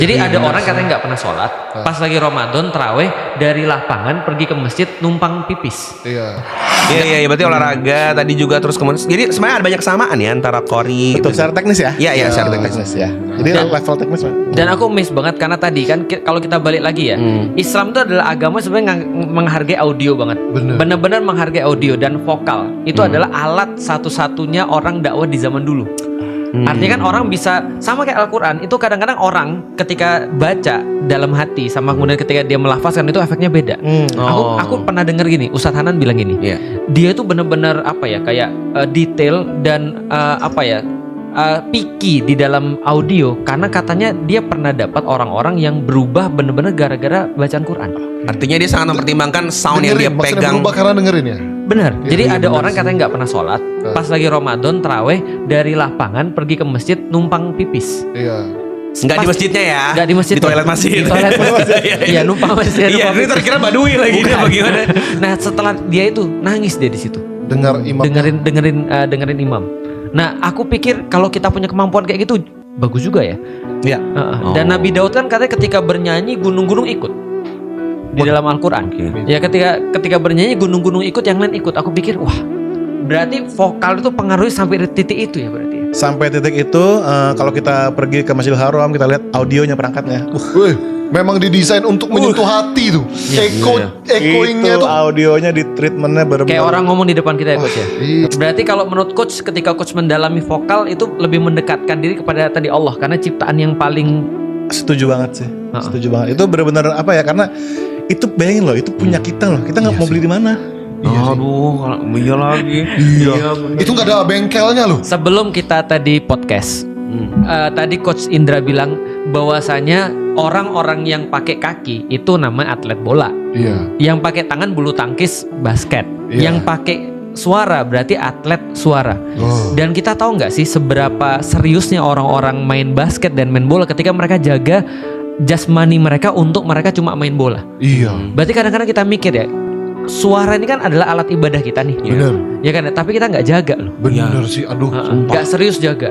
Jadi ada orang katanya nggak pernah sholat, pas lagi Ramadan terawih dari lapangan pergi ke masjid numpang pipis. Iya. Iya, berarti olahraga tadi juga terus kemudian. Jadi sebenarnya ada banyak kesamaan ya antara Qori. Betul, secara teknis ya? Iya, secara teknis. ya. Jadi level teknis. Dan aku miss banget karena tadi kan kalau kita balik lagi ya, Islam itu adalah agama sebenarnya menghargai audio banget. Benar-benar menghargai audio dan vokal. Itu adalah alat satu-satunya orang dakwah di zaman dulu. Artinya kan orang bisa sama kayak Al-Quran. Itu kadang-kadang orang ketika baca dalam hati sama kemudian ketika dia melafazkan itu efeknya beda. Aku pernah dengar gini, Ustadz Hanan bilang gini, dia itu benar-benar apa ya kayak detail dan picky di dalam audio karena katanya dia pernah dapat orang-orang yang berubah benar-benar gara-gara bacaan Quran. Artinya dia sangat mempertimbangkan sound yang dia pegang. Berubah karena dengerin ya. Benar. Jadi iya, ada benar orang sih. katanya nggak pernah sholat, pas lagi Ramadan terawih dari lapangan pergi ke masjid numpang pipis. Iya. Enggak di masjidnya ya. Enggak di masjid. Di toilet masjid. Di toilet masjid. Iya, numpang masjid. Iya, ini terkira badui lagi ini apa gimana? Nah, setelah dia itu nangis dia di situ. Dengar imam. Dengerin imam. Nah, aku pikir kalau kita punya kemampuan kayak gitu bagus juga ya. Iya. Dan Nabi Daud kan katanya ketika bernyanyi gunung-gunung ikut di dalam Al-Quran. Ya ketika bernyanyi gunung-gunung ikut, yang lain ikut. Aku pikir wah, berarti vokal itu pengaruhnya sampai titik itu ya berarti. Sampai titik itu kalau kita pergi ke Masjidil Haram kita lihat audionya perangkatnya. Wih, memang didesain untuk menyentuh hati tuh. Echoingnya Itu tuh. audionya di treatmentnya benar-benar. Kayak orang ngomong di depan kita ya coach ya. Iya. Berarti kalau menurut coach ketika coach mendalami vokal itu lebih mendekatkan diri kepada tadi Allah karena ciptaan yang paling. Setuju banget sih. Setuju banget. Itu benar-benar apa ya? Karena itu bayangin loh, itu punya kita loh. Kita nggak mau beli di mana. Aduh, iya lagi. Iya. Itu nggak ada bengkelnya loh. Sebelum kita tadi podcast, tadi coach Indra bilang bahwasanya orang-orang yang pakai kaki itu namanya atlet bola. Iya. Yang pakai tangan bulu tangkis basket. Iya. Yang pakai suara berarti atlet suara. Dan kita tahu nggak sih seberapa seriusnya orang-orang main basket dan main bola ketika mereka jaga jasmani mereka untuk mereka cuma main bola. Iya. Berarti kadang-kadang kita mikir ya, suara ini kan adalah alat ibadah kita nih. Bener. Ya kan, tapi kita nggak jaga loh. Bener sih. Aduh. Nggak serius jaga.